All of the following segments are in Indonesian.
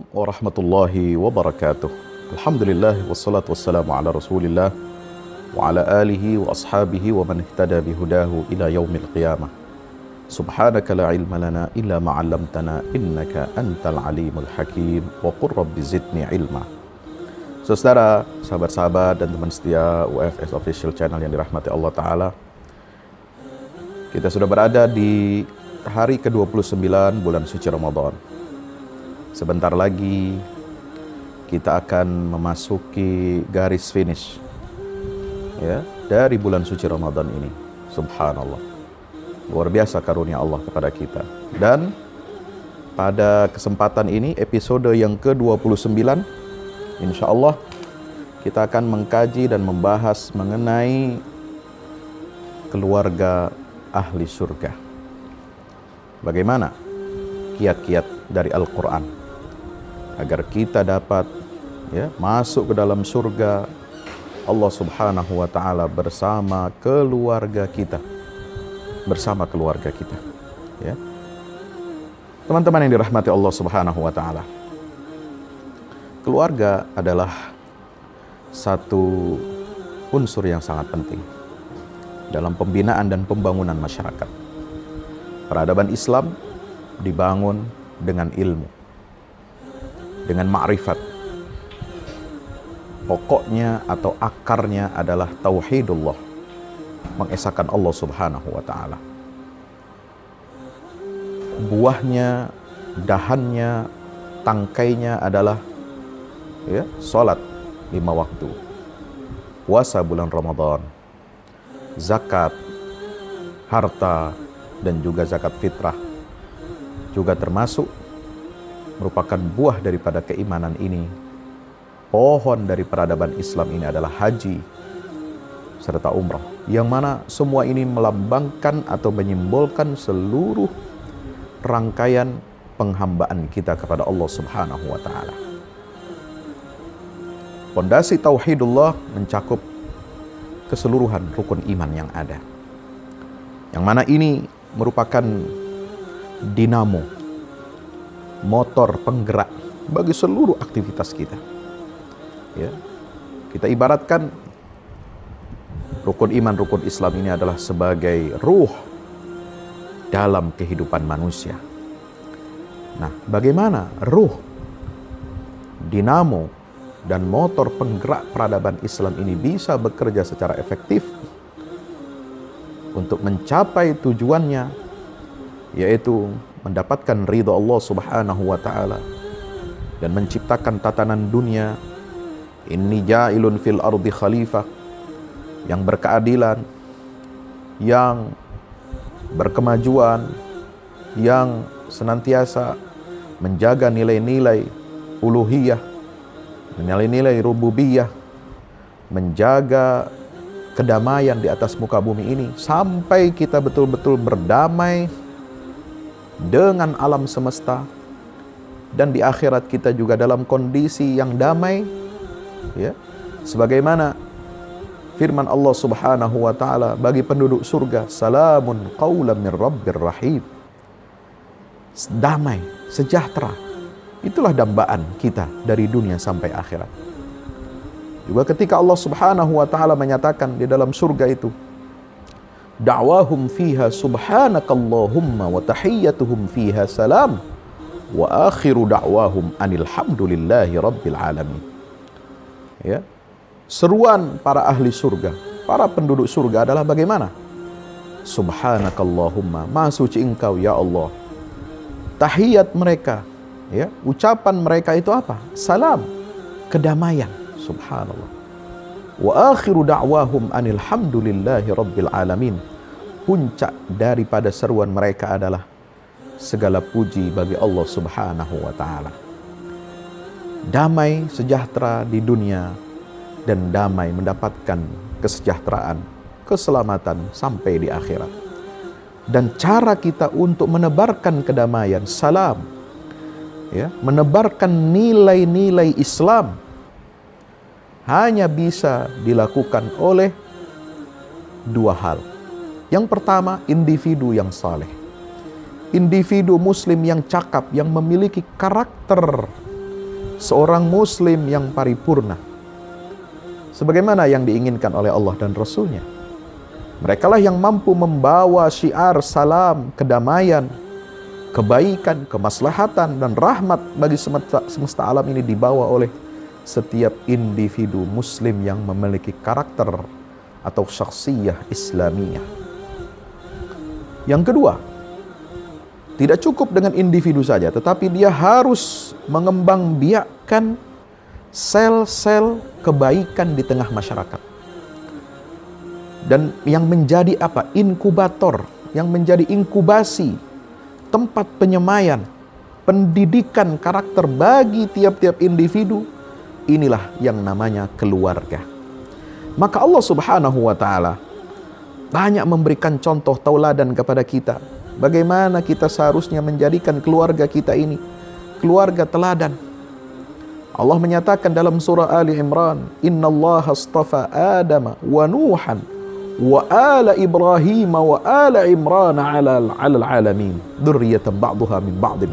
warahmatullahi wabarakatuh. Alhamdulillah wassalatu wassalamu ala Rasulillah wa ala alihi wa ashabihi wa man ihtada bihudahu ila yaumil qiyamah. Subhanaka la ilma lana illa ma 'allamtana innaka antal alimul hakim wa qur rabbi zidni ilma. Saudara, sahabat-sahabat dan teman setia UFS Official Channel yang dirahmati Allah Ta'ala, kita sudah berada di hari ke-29 bulan suci Ramadan. Sebentar lagi kita akan memasuki garis finish ya, dari bulan suci Ramadan ini. Subhanallah, luar biasa karunia Allah kepada kita. Dan pada kesempatan ini, episode yang ke-29, insya Allah kita akan mengkaji dan membahas mengenai keluarga ahli surga. Bagaimana kiat-kiat dari Al-Quran agar kita dapat masuk ke dalam surga Allah Subhanahu wa Ta'ala bersama keluarga kita. Ya. Teman-teman yang dirahmati Allah Subhanahu wa Ta'ala, keluarga adalah satu unsur yang sangat penting dalam pembinaan dan pembangunan masyarakat. Peradaban Islam dibangun dengan ilmu, dengan ma'rifat. Pokoknya atau akarnya adalah tauhidullah, mengesahkan Allah Subhanahu wa Ta'ala. Buahnya, dahannya, tangkainya adalah salat 5 waktu, puasa bulan Ramadan, zakat, harta, dan juga zakat fitrah juga termasuk merupakan buah daripada keimanan ini. Pohon dari peradaban Islam ini adalah haji serta umrah, yang mana semua ini melambangkan atau menyimbolkan seluruh rangkaian penghambaan kita kepada Allah Subhanahu wa Ta'ala. Pondasi tauhidullah mencakup keseluruhan rukun iman yang ada, yang mana ini merupakan dinamo, motor penggerak bagi seluruh aktivitas kita. Ya, kita ibaratkan rukun iman, rukun Islam ini adalah sebagai ruh dalam kehidupan manusia. Nah, bagaimana ruh, dinamo, dan motor penggerak peradaban Islam ini bisa bekerja secara efektif untuk mencapai tujuannya, yaitu mendapatkan ridha Allah Subhanahu wa Ta'ala dan menciptakan tatanan dunia. Inni ja'ilun fil ardi khalifah, yang berkeadilan, yang berkemajuan, yang senantiasa menjaga nilai-nilai uluhiyah, nilai-nilai rububiyah, menjaga kedamaian di atas muka bumi ini sampai kita betul-betul berdamai dengan alam semesta, dan di akhirat kita juga dalam kondisi yang damai. Ya, sebagaimana firman Allah Subhanahu wa Ta'ala bagi penduduk surga, salamun qaulan min rabbir rahim. Damai, sejahtera. Itulah dambaan kita dari dunia sampai akhirat. Juga ketika Allah Subhanahu wa Ta'ala menyatakan di dalam surga itu, da'wahum fiha subhanakallahumma wa tahiyyatuhum fiha salam wa akhiru da'wahum anil hamdulillahi rabbil alamin. Ya, seruan para ahli surga, para penduduk surga adalah bagaimana? Subhanakallahumma, maha suci engkau ya Allah. Tahiyat mereka, ucapan mereka itu apa? Salam, kedamaian. Subhanallah. Wa akhiru da'wahum anil hamdulillahi rabbil alamin. Puncak daripada seruan mereka adalah segala puji bagi Allah Subhanahu wa Ta'ala. Damai sejahtera di dunia dan damai mendapatkan kesejahteraan, keselamatan sampai di akhirat. Dan cara kita untuk menebarkan kedamaian, salam, menebarkan nilai-nilai Islam, hanya bisa dilakukan oleh 2 hal. Yang pertama, individu yang saleh, individu muslim yang cakap, yang memiliki karakter seorang muslim yang paripurna, sebagaimana yang diinginkan oleh Allah dan Rasul-Nya. Merekalah yang mampu membawa syiar salam, kedamaian, kebaikan, kemaslahatan, dan rahmat bagi semesta alam ini dibawa oleh setiap individu muslim yang memiliki karakter atau syakhsiyah Islamiyah. Yang kedua, tidak cukup dengan individu saja, tetapi dia harus mengembangbiakkan sel-sel kebaikan di tengah masyarakat. Dan yang menjadi apa? Inkubator, yang menjadi inkubasi, tempat penyemaian, pendidikan karakter bagi tiap-tiap individu, inilah yang namanya keluarga. Maka Allah Subhanahu wa Ta'ala banyak memberikan contoh tauladan kepada kita, bagaimana kita seharusnya menjadikan keluarga kita ini keluarga teladan. Allah menyatakan dalam surah Ali Imran, "Innallaha astafa Adama wa Nuhan wa ala Ibrahim wa ala Imran 'alal 'alamin dzurriyyatan ba'daha min ba'din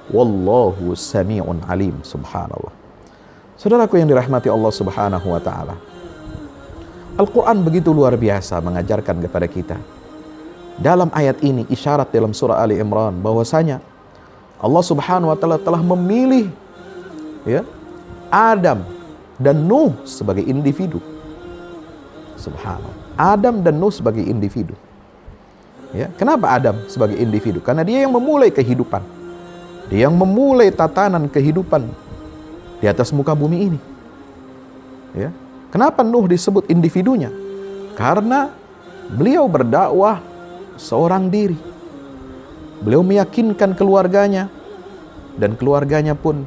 wallahu samii'un 'alim." Subhanallah. Saudaraku yang dirahmati Allah Subhanahu wa Ta'ala, Al-Quran begitu luar biasa mengajarkan kepada kita. Dalam ayat ini isyarat dalam surah Ali Imran bahwasanya Allah Subhanahu wa Ta'ala telah memilih Adam dan Nuh sebagai individu. Subhanallah. Adam dan Nuh sebagai individu. Kenapa Adam sebagai individu? Karena dia yang memulai kehidupan. Dia yang memulai tatanan kehidupan di atas muka bumi ini. Kenapa Nuh disebut individunya? Karena beliau berdakwah seorang diri. Beliau meyakinkan keluarganya, dan keluarganya pun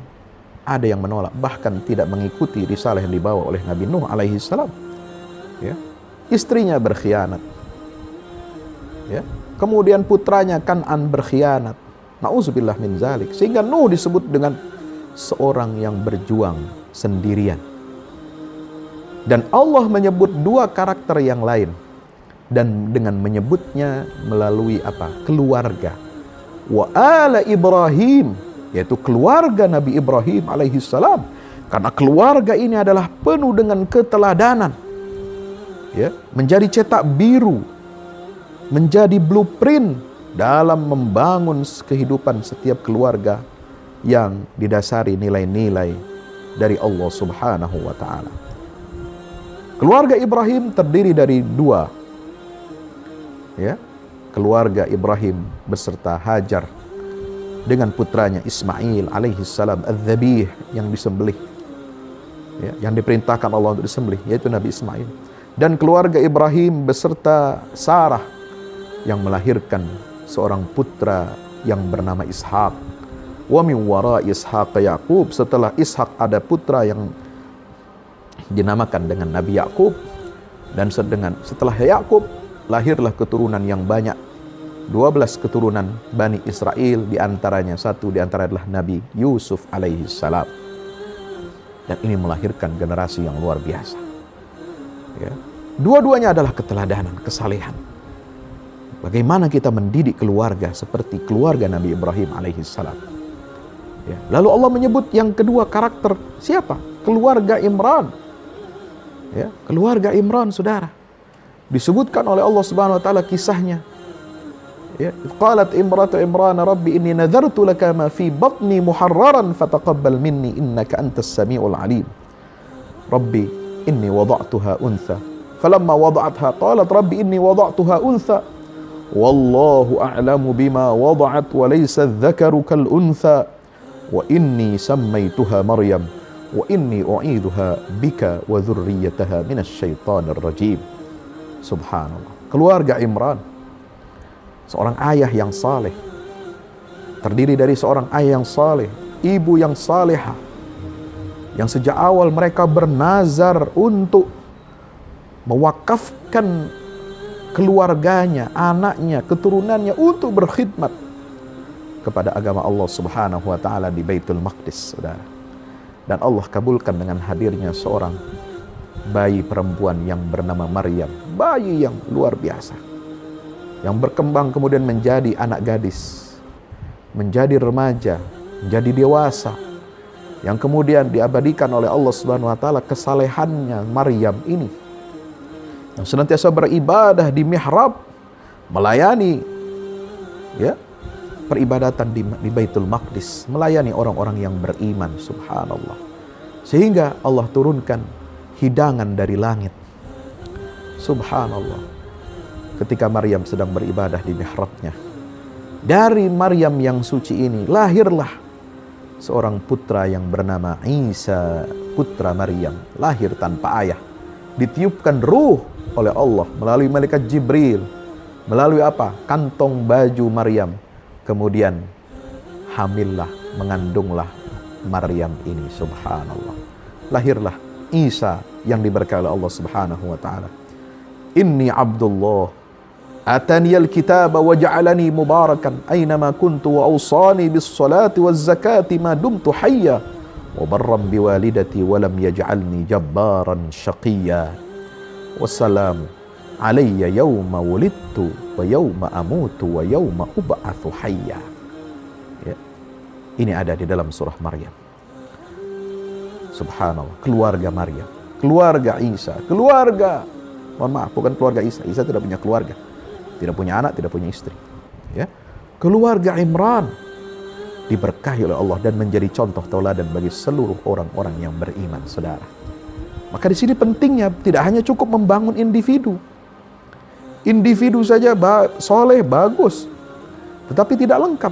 ada yang menolak, bahkan tidak mengikuti risalah yang dibawa oleh Nabi Nuh alaihi salam. Istrinya berkhianat. Kemudian putranya Kan'an berkhianat. Nauzubillah min zalik. Sehingga Nuh disebut dengan seorang yang berjuang sendirian. Dan Allah menyebut dua karakter yang lain, dan dengan menyebutnya melalui apa? Keluarga. Wa ala Ibrahim, yaitu keluarga Nabi Ibrahim alaihi salam. Karena keluarga ini adalah penuh dengan keteladanan. Menjadi cetak biru, menjadi blueprint dalam membangun kehidupan setiap keluarga yang didasari nilai-nilai dari Allah Subhanahu wa Ta'ala. Keluarga Ibrahim terdiri dari dua. Keluarga Ibrahim beserta Hajar dengan putranya Ismail alaihi salam, az-zabih, yang disembelih, yang diperintahkan Allah untuk disembelih, yaitu Nabi Ismail. Dan keluarga Ibrahim beserta Sarah yang melahirkan seorang putra yang bernama Ishak. Wa min wara Ishaq Yaqub, setelah Ishak ada putra yang dinamakan dengan Nabi Yakub, dan setelah Yakub lahirlah keturunan yang banyak, 12 keturunan Bani Israel, satu di antara adalah Nabi Yusuf alaihi salam. Dan ini melahirkan generasi yang luar biasa. Dua-duanya adalah keteladanan, kesalehan. Bagaimana kita mendidik keluarga seperti keluarga Nabi Ibrahim alaihi salam. Lalu Allah menyebut yang kedua karakter siapa? Keluarga Imran. Keluarga Imran, saudara, disebutkan oleh Allah Subhanahu wa Ta'ala kisahnya. Qalat imratu Imran, Rabbi inni nadartu laka ma fi batni muharraran fataqabbal minni innaka antas samiul alim. Rabbi inni wada'tuha untha falamma wada'atha qalat Rabbi inni wada'tuha untha wallahu a'lamu bima wada'at wa laysa adh-dhakaru kal untha wa inni sammaytuha Maryam wa inni u'idhuha bika wa dhurriyyataha minasyaitonir rajim. Subhanallah. Keluarga Imran, seorang ayah yang saleh, terdiri dari seorang ayah yang saleh, ibu yang salehah, yang sejak awal mereka bernazar untuk mewakafkan keluarganya, anaknya, keturunannya untuk berkhidmat kepada agama Allah Subhanahu wa Ta'ala di Baitul Maqdis, saudara. Dan Allah kabulkan dengan hadirnya seorang bayi perempuan yang bernama Maryam, bayi yang luar biasa, yang berkembang kemudian menjadi anak gadis, menjadi remaja, menjadi dewasa, yang kemudian diabadikan oleh Allah Subhanahu wa taala kesalehannya Maryam ini, yang senantiasa beribadah di mihrab, melayani ya peribadatan di Baitul Maqdis, melayani orang-orang yang beriman, subhanallah. Sehingga Allah turunkan hidangan dari langit, subhanallah, ketika Maryam sedang beribadah di mihrabnya. Dari Maryam yang suci ini lahirlah seorang putra yang bernama Isa, putra Maryam, lahir tanpa ayah, ditiupkan ruh oleh Allah melalui malaikat Jibril, melalui apa? Kantong baju Maryam. Kemudian hamillah, mengandunglah Maryam ini, subhanallah. Lahirlah Isa yang diberkahi oleh Allah Subhanahu wa taala. Inni Abdullah ataniyal kitaba wa ja'alani mubarakan aynama kuntu wa awsani bis salati waz zakati ma dumtu hayya wa barran biwalidati wa lam yaj'alni jabbaran syaqiyya. Wassalamu alayya yawma wulidtu wa yawma amutu wa yawma ub'atsu hayya. Ya. Ini ada di dalam surah Maryam. Subhanallah, keluarga Maryam, keluarga Isa, keluarga, mohon maaf, bukan keluarga Isa. Isa tidak punya keluarga, tidak punya anak, tidak punya istri. Ya. Keluarga Imran diberkahi oleh Allah dan menjadi contoh tauladan bagi seluruh orang-orang yang beriman, saudara. Maka di sini pentingnya tidak hanya cukup membangun individu. Individu saja soleh, bagus, tetapi tidak lengkap,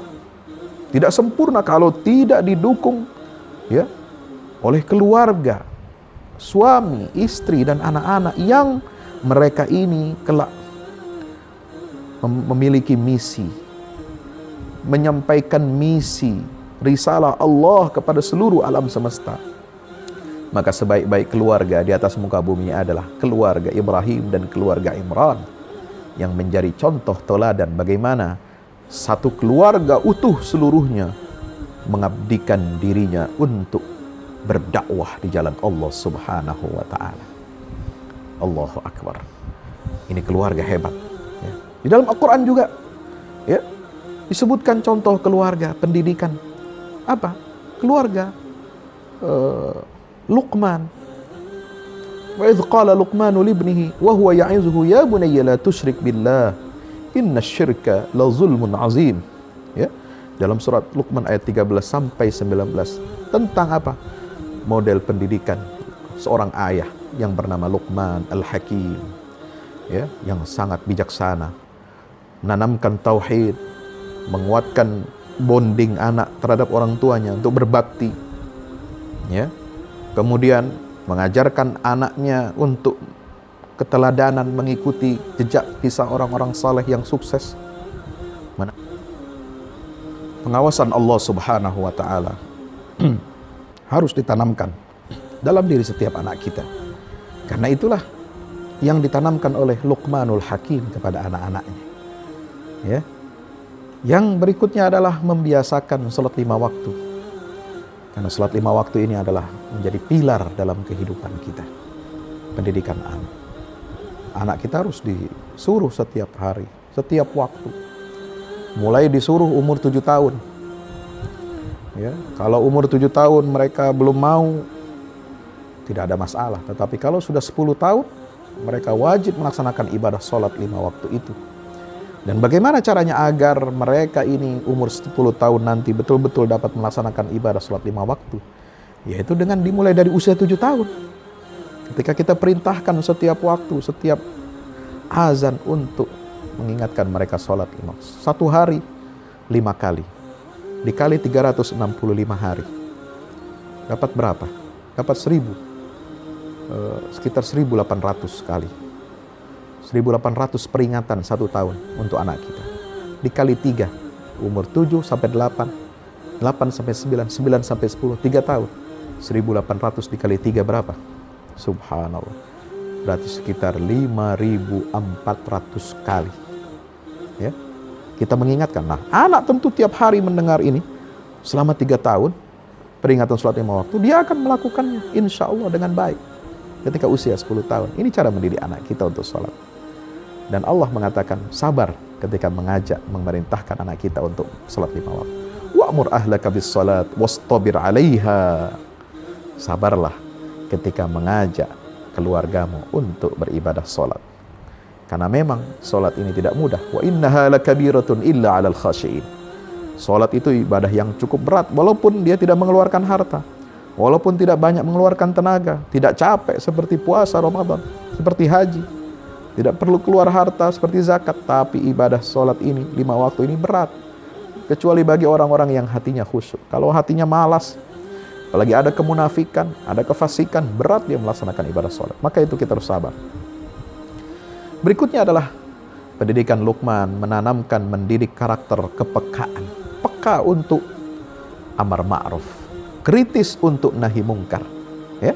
tidak sempurna kalau tidak didukung ya oleh keluarga, suami, istri, dan anak-anak yang mereka ini kelak memiliki misi, menyampaikan misi, risalah Allah kepada seluruh alam semesta. Maka sebaik-baik keluarga di atas muka bumi adalah keluarga Ibrahim dan keluarga Imran, yang menjadi contoh teladan bagaimana satu keluarga utuh seluruhnya mengabdikan dirinya untuk berdakwah di jalan Allah Subhanahu wa taala. Allahu Akbar. Ini keluarga hebat. Ya. Di dalam Al-Quran juga ya, disebutkan contoh keluarga, pendidikan. Apa? Keluarga Luqman. Wa idh qala Luqmanu libnihi wa huwa ya'izuhu ya bunayya la tusyrik billah innasyirka la zulmun azim. Ya. Dalam surat Luqman ayat 13 sampai 19 tentang apa? Model pendidikan seorang ayah yang bernama Luqman Al-Hakim, ya, yang sangat bijaksana, menanamkan tauhid, menguatkan bonding anak terhadap orang tuanya untuk berbakti, ya. Kemudian mengajarkan anaknya untuk keteladanan, mengikuti jejak kisah orang-orang saleh yang sukses. Pengawasan Allah Subhanahu wa taala harus ditanamkan dalam diri setiap anak kita. Karena itulah yang ditanamkan oleh Luqmanul Hakim kepada anak-anaknya. Ya. Yang berikutnya adalah membiasakan salat 5 waktu. Karena salat 5 waktu ini adalah menjadi pilar dalam kehidupan kita. Pendidikan anak. Anak kita harus disuruh setiap hari, setiap waktu. Mulai disuruh umur 7 tahun. Ya, kalau umur 7 tahun mereka belum mau, tidak ada masalah. Tetapi kalau sudah 10 tahun, mereka wajib melaksanakan ibadah sholat 5 waktu itu. Dan bagaimana caranya agar mereka ini umur 10 tahun nanti betul-betul dapat melaksanakan ibadah sholat 5 waktu? Yaitu dengan dimulai dari usia 7 tahun. Ketika kita perintahkan setiap waktu, setiap azan untuk mengingatkan mereka sholat 5. Satu hari 5 kali. Dikali 365 hari. Dapat berapa? Dapat 1000. Sekitar 1800 kali. 1800 peringatan 1 tahun untuk anak kita. Dikali 3, umur 7 sampai 8, 8 sampai 9, 9 sampai 10, 3 tahun. 1800 dikali 3 berapa? Subhanallah. Berarti sekitar 5400 kali. Ya. Kita mengingatkan. Nah, anak tentu tiap hari mendengar ini selama 3 tahun peringatan sholat 5 waktu, dia akan melakukannya insya Allah dengan baik ketika usia 10 tahun. Ini cara mendidik anak kita untuk sholat. Dan Allah mengatakan sabar ketika mengajak, memerintahkan anak kita untuk sholat 5 waktu. wa'mur ahlaka bis-salat wastabir 'alaiha. Sabarlah ketika mengajak keluargamu untuk beribadah salat. Karena memang salat ini tidak mudah. Wa innaha lakabiratun illa 'alal khashiin. Salat itu ibadah yang cukup berat walaupun dia tidak mengeluarkan harta, walaupun tidak banyak mengeluarkan tenaga, tidak capek seperti puasa Ramadan, seperti haji, tidak perlu keluar harta seperti zakat, tapi ibadah salat ini 5 waktu ini berat. Kecuali bagi orang-orang yang hatinya khusyuk. Kalau hatinya malas, apalagi ada kemunafikan, ada kefasikan, berat dia melaksanakan ibadah salat. Maka itu kita harus sabar. Berikutnya adalah pendidikan Luqman, mendidik karakter kepekaan. Peka untuk amar ma'ruf, kritis untuk nahi mungkar, ya.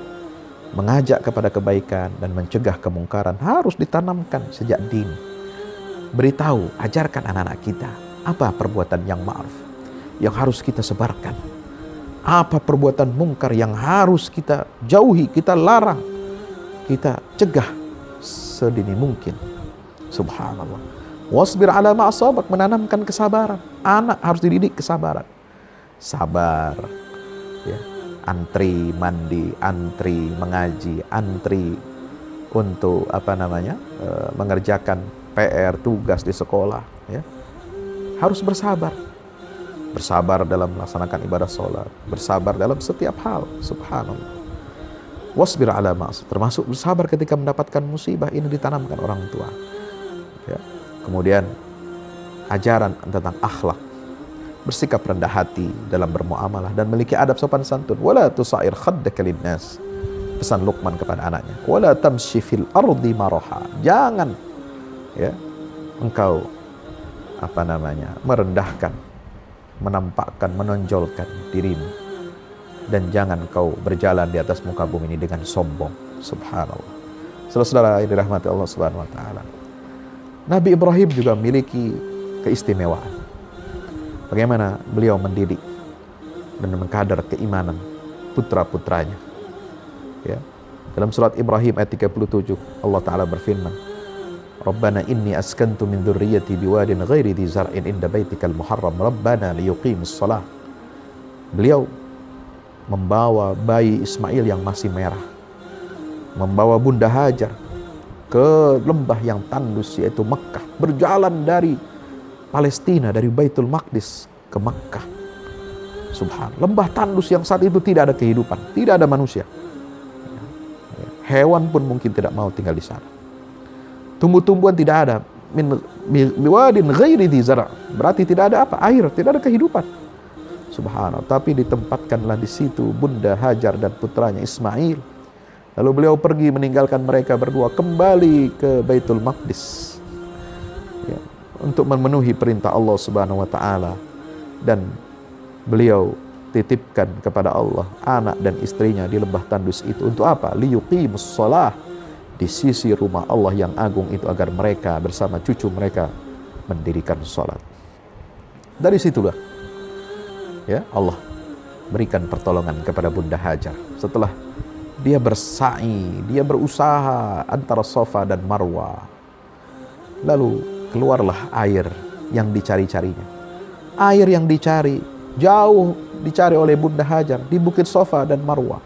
Mengajak kepada kebaikan dan mencegah kemungkaran harus ditanamkan sejak dini. Beritahu, ajarkan anak-anak kita apa perbuatan yang ma'ruf yang harus kita sebarkan, apa perbuatan mungkar yang harus kita jauhi, kita larang, kita cegah sedini mungkin. Subhanallah. Wasbir ala ma asabak, menanamkan kesabaran. Anak harus dididik kesabaran. Sabar, ya. Antri mandi, antri mengaji, antri untuk mengerjakan PR, tugas di sekolah, ya. Harus bersabar. Bersabar dalam melaksanakan ibadah sholat, bersabar dalam setiap hal. Subhanallah. Wasbir ala ma asabak, termasuk bersabar ketika mendapatkan musibah. Ini ditanamkan orang tua, ya. Kemudian ajaran tentang akhlak, bersikap rendah hati dalam bermuamalah dan memiliki adab sopan santun. Wala tusair khaddaka linnas, pesan Luqman kepada anaknya. Wala tamshi fil ardi maraha, jangan, ya, engkau merendahkan, menampakkan, menonjolkan dirimu, dan jangan kau berjalan di atas muka bumi ini dengan sombong. Subhanallah. Saudara-saudara yang dirahmati Allah Subhanahu wa taala, Nabi Ibrahim juga memiliki keistimewaan. Bagaimana beliau mendidik dan mengkader keimanan putra-putranya, ya. Dalam surat Ibrahim ayat 37, Allah Ta'ala berfirman, Rabbana inni askantu min dzurriyyati biwadin ghairi dzi zar'in inda baitikal muharram Rabbana liyuqimus shalah. Beliau membawa bayi Ismail yang masih merah, membawa Bunda Hajar ke lembah yang tandus yaitu Mekah, berjalan dari Palestina, dari Baitul Maqdis ke Mekah. Subhanallah, lembah tandus yang saat itu tidak ada kehidupan, tidak ada manusia. Hewan pun mungkin tidak mau tinggal di sana. Tumbuh-tumbuhan tidak ada, min biwadin ghairi dzi zar', berarti tidak ada apa? Air, tidak ada kehidupan. Subhanallah, tapi ditempatkanlah di situ Bunda Hajar dan putranya Ismail. Lalu beliau pergi meninggalkan mereka berdua, kembali ke Baitul Maqdis, ya, untuk memenuhi perintah Allah Subhanahu wa taala. Dan beliau titipkan kepada Allah anak dan istrinya di lembah tandus itu untuk apa? Liyuqimus shalah, di sisi rumah Allah yang agung itu, agar mereka bersama cucu mereka mendirikan salat. Dari situlah, ya, Allah berikan pertolongan kepada Bunda Hajar. Setelah dia bersa'i, dia berusaha antara Safa dan Marwah, lalu keluarlah air yang dicari-carinya. Air yang dicari jauh, dicari oleh Bunda Hajar di Bukit Safa dan Marwah.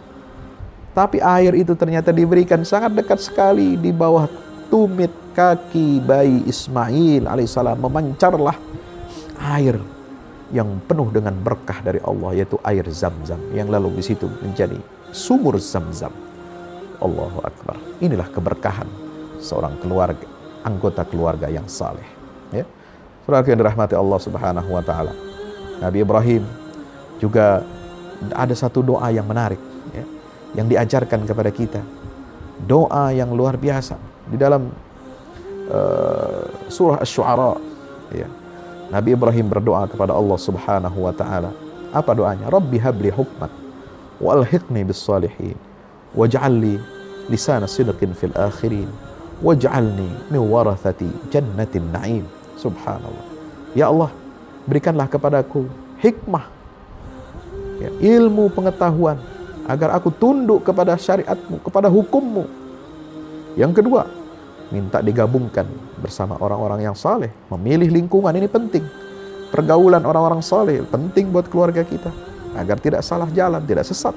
Tapi air itu ternyata diberikan sangat dekat sekali di bawah tumit kaki bayi Ismail alaihissalam. Memancarlah air yang penuh dengan berkah dari Allah, yaitu air Zam-Zam, yang lalu di situ menjadi sumur Zam-Zam. Allahu Akbar. Inilah keberkahan seorang keluarga, anggota keluarga yang saleh, ya. Saudara yang dirahmati Allah Subhanahu wa taala, Nabi Ibrahim juga ada satu doa yang menarik, ya, yang diajarkan kepada kita. Doa yang luar biasa di dalam surah Asy-Syu'ara, ya. Nabi Ibrahim berdoa kepada Allah Subhanahu wa taala. Apa doanya? Rabbi habli hukman wa alhiqni bis salihin waj'alni lisana sidqin fil akhirin waj'alni min warathati jannatin na'im. Subhanallah. Ya Allah, berikanlah kepadaku hikmah, ya, ilmu pengetahuan, agar aku tunduk kepada syariatmu, kepada hukummu. Yang kedua, minta digabungkan bersama orang-orang yang saleh. Memilih lingkungan ini penting. pergaulan orang-orang saleh penting buat keluarga kita agar tidak salah jalan, tidak sesat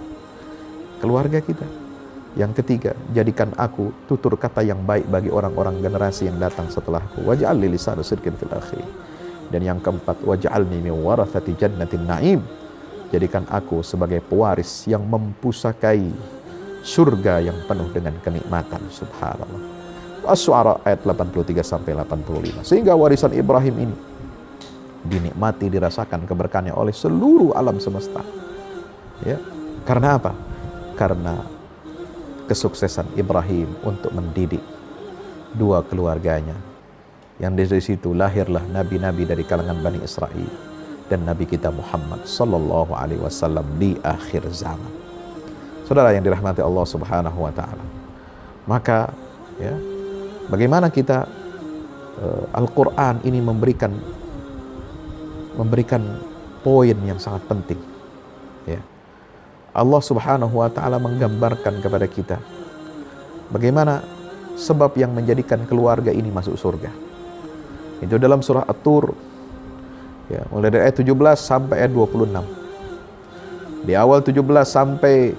keluarga kita. Yang ketiga, jadikan aku tutur kata yang baik bagi orang-orang generasi yang datang setelahku. Waj'al li lisana sidqin fil akhirin. Dan yang keempat, waj'alni min warathati jannatin na'im. Jadikan aku sebagai pewaris yang mempusakai surga yang penuh dengan kenikmatan. Subhanallah. Asy-Syu'ara ayat 83 sampai 85. Sehingga warisan Ibrahim ini dinikmati, dirasakan keberkahannya oleh seluruh alam semesta. Ya. Karena apa? Karena kesuksesan Ibrahim untuk mendidik dua keluarganya, yang dari situ lahirlah nabi-nabi dari kalangan Bani Israel dan Nabi kita Muhammad sallallahu alaihi wasallam di akhir zaman. Saudara yang dirahmati Allah Subhanahu wa taala. Maka ya, bagaimana kita Al-Qur'an ini memberikan poin yang sangat penting. Ya. Allah Subhanahu wa taala menggambarkan kepada kita bagaimana sebab yang menjadikan keluarga ini masuk surga. Itu dalam surah At-Tur, ya, mulai dari ayat 17 sampai ayat 26. Di awal 17 sampai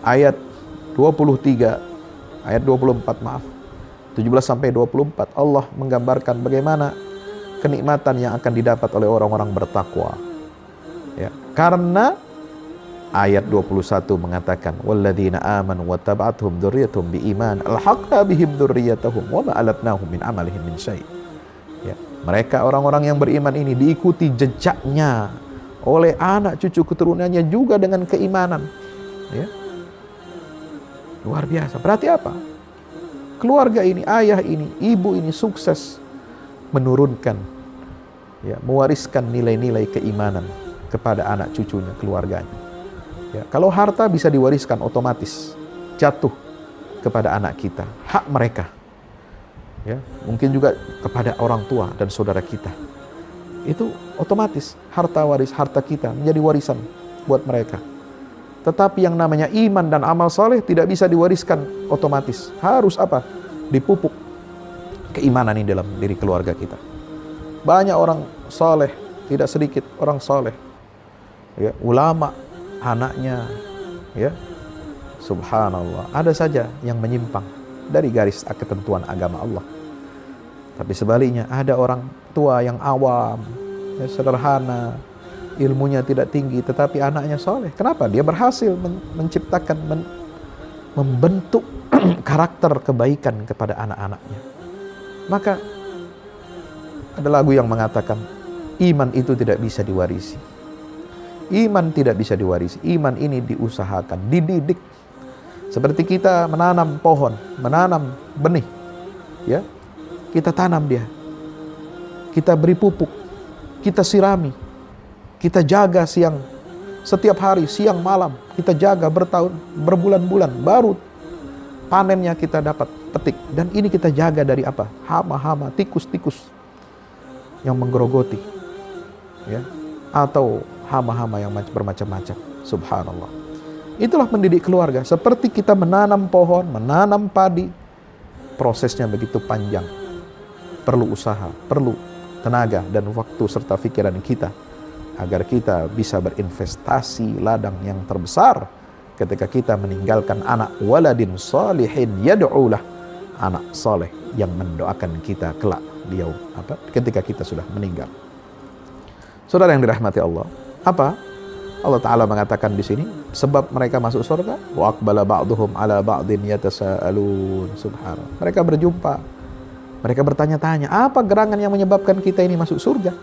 ayat 23, ayat 24 maaf. 17 sampai 24 Allah menggambarkan bagaimana kenikmatan yang akan didapat oleh orang-orang bertakwa. Ya, karena ayat 21 mengatakan walladzina amanu wattaba'athum dzurriyyatuhum biiman alhaqna bihim dzurriyyatahum wa ma alatnahum min amalihim min syai'. Ya, mereka orang-orang yang beriman ini diikuti jejaknya oleh anak cucu keturunannya juga dengan keimanan. Ya. Luar biasa. Berarti apa? Keluarga ini, ayah ini, ibu ini sukses menurunkan, ya, mewariskan nilai-nilai keimanan kepada anak cucunya, keluarganya. Ya, kalau harta bisa diwariskan otomatis jatuh kepada anak kita, hak mereka. Ya, mungkin juga kepada orang tua dan saudara kita. Itu otomatis harta kita menjadi warisan buat mereka. Tetapi yang namanya iman dan amal saleh tidak bisa diwariskan otomatis. Harus apa? Dipupuk keimanan ini dalam diri keluarga kita. Banyak orang saleh, tidak sedikit orang saleh. Ya, ulama anaknya, ya, subhanallah, ada saja yang menyimpang dari garis ketentuan agama Allah. Tapi sebaliknya ada orang tua yang awam, ya, sederhana, ilmunya tidak tinggi, tetapi anaknya soleh. Kenapa? Dia berhasil menciptakan, membentuk karakter kebaikan kepada anak-anaknya. Maka ada lagu yang mengatakan iman itu tidak bisa diwarisi. Iman tidak bisa diwarisi. Iman ini diusahakan, dididik. Seperti kita menanam pohon, menanam benih. Ya, kita tanam dia. Kita beri pupuk. Kita sirami. Kita jaga setiap hari, siang malam. Kita jaga berbulan-bulan. Baru panennya kita dapat petik. Dan ini kita jaga dari apa? Hama-hama, tikus-tikus yang menggerogoti. Ya, atau hama-hama yang bermacam-macam. Subhanallah. Itulah mendidik keluarga. Seperti kita menanam pohon, menanam padi. Prosesnya begitu panjang. Perlu usaha, perlu tenaga dan waktu serta pikiran kita. Agar kita bisa berinvestasi ladang yang terbesar. Ketika kita meninggalkan anak waladin salihin yad'ulah. Anak saleh yang mendoakan kita kelak. Ketika kita sudah meninggal. Saudara yang dirahmati Allah. Apa? Allah Ta'ala mengatakan di sini sebab mereka masuk surga wa aqbala ba'duhum ala ba'din yatasaalun. Subhanallah. Mereka berjumpa. Mereka bertanya-tanya, apa gerangan yang menyebabkan kita ini masuk surga?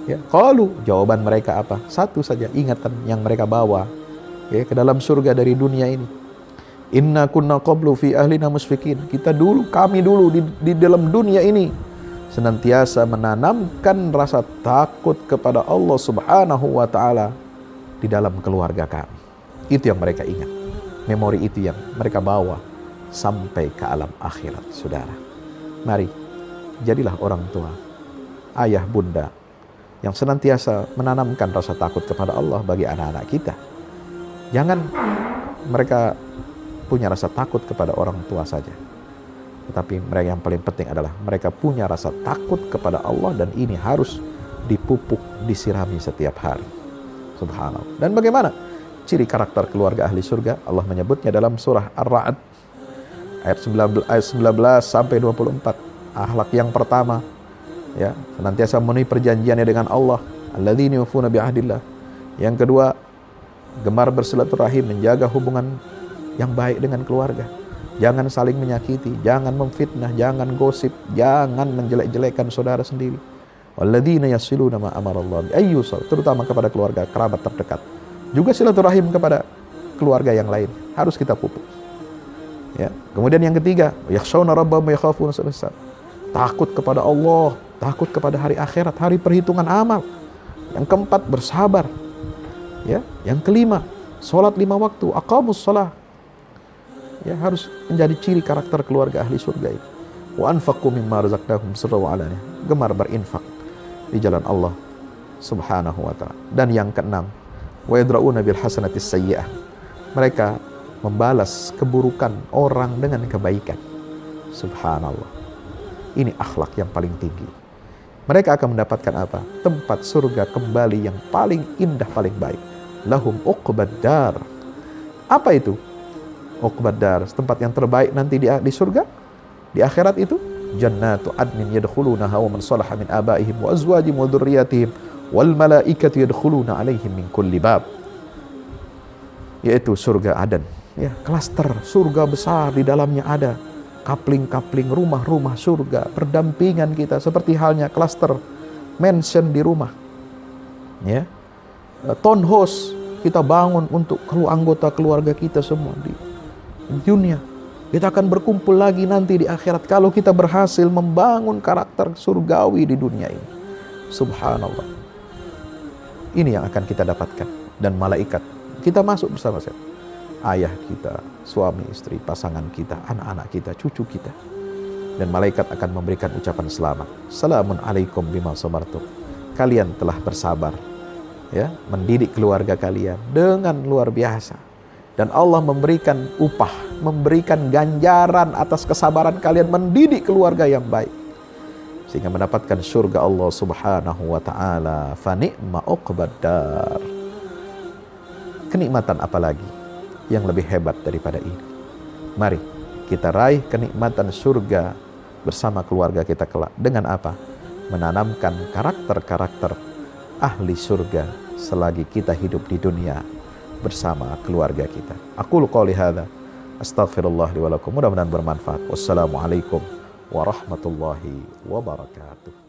Ya, qalu, jawaban mereka apa? Satu saja, ingatan yang mereka bawa, ya, ke dalam surga dari dunia ini. Inna kunna qablu fi ahlina musfikin. Kami dulu di dalam dunia ini senantiasa menanamkan rasa takut kepada Allah Subhanahu wa taala di dalam keluarga kami. Itu yang mereka ingat. Memori itu yang mereka bawa sampai ke alam akhirat, saudara. Mari, jadilah orang tua, ayah, bunda yang senantiasa menanamkan rasa takut kepada Allah bagi anak-anak kita. Jangan mereka punya rasa takut kepada orang tua saja. Tetapi mereka yang paling penting adalah mereka punya rasa takut kepada Allah dan ini harus dipupuk, disirami setiap hari. Subhanallah. Dan bagaimana ciri karakter keluarga ahli surga? Allah menyebutnya dalam surah Ar-Ra'd ayat 19 sampai 24. Akhlak yang pertama, ya, senantiasa memenuhi perjanjiannya dengan Allah. Alladzina yufuna bi'ahdillah. Yang kedua, gemar bersilaturahim, menjaga hubungan yang baik dengan keluarga. Jangan saling menyakiti, jangan memfitnah, jangan gosip, jangan menjelek-jelekan saudara sendiri. Walladzina yasiluna ma amarallahu bi ayyusal, terutama kepada keluarga kerabat terdekat. Juga silaturahim kepada keluarga yang lain harus kita pupuk. Ya. Kemudian yang ketiga, yakhshawna rabbahum wa yakhafuna su'al. Takut kepada Allah, takut kepada hari akhirat, hari perhitungan amal. Yang keempat, bersabar. Ya, yang kelima, sholat 5 waktu, aqamus shalah. Ya, harus menjadi ciri karakter keluarga ahli surga ini. Wa anfaqu mimma razaqnahum sirran wa alaniyah. Gemar berinfak di jalan Allah Subhanahu wa ta'ala. Dan yang keenam, wa yadra'una bil hasanatis sayyi'ah. Mereka membalas keburukan orang dengan kebaikan. Subhanallah. Ini akhlak yang paling tinggi. Mereka akan mendapatkan apa? Tempat surga kembali yang paling indah, paling baik. Lahum uqbad dar. Apa itu? Uqbad dar, tempat yang terbaik nanti di surga, di akhirat itu. Jannatu adnin yadkhulunaha wa man salaha min abaihim wa azwajihim wa dzurriyyatihim wal malaikatu yadkhuluna alaihim min kulli bab. Yaitu surga Aden. Ya, klaster surga besar, di dalamnya ada kapling-kapling rumah-rumah surga berdampingan kita, seperti halnya klaster mansion di rumah. Ya. Townhouse kita bangun untuk anggota keluarga kita semua di dunia. Kita akan berkumpul lagi nanti di akhirat kalau kita berhasil membangun karakter surgawi di dunia ini. Subhanallah. Ini yang akan kita dapatkan. Dan malaikat, kita masuk bersama-sama. Ayah kita, suami, istri, pasangan kita, anak-anak kita, cucu kita. Dan malaikat akan memberikan ucapan selamat. Salamun alaikum bima sabartum. Kalian telah bersabar, ya, mendidik keluarga kalian dengan luar biasa. Dan Allah memberikan upah, memberikan ganjaran atas kesabaran kalian mendidik keluarga yang baik, sehingga mendapatkan surga Allah Subhanahu wa ta'ala. Fa ni'ma uqbad dar. Kenikmatan apa lagi yang lebih hebat daripada ini? Mari kita raih kenikmatan surga bersama keluarga kita kelak. Dengan apa? Menanamkan karakter-karakter ahli surga selagi kita hidup di dunia bersama keluarga kita. Aqulu qouli hadza, astaghfirullah li wa lakum. Mudah-mudahan bermanfaat. Wassalamualaikum warahmatullahi wabarakatuh.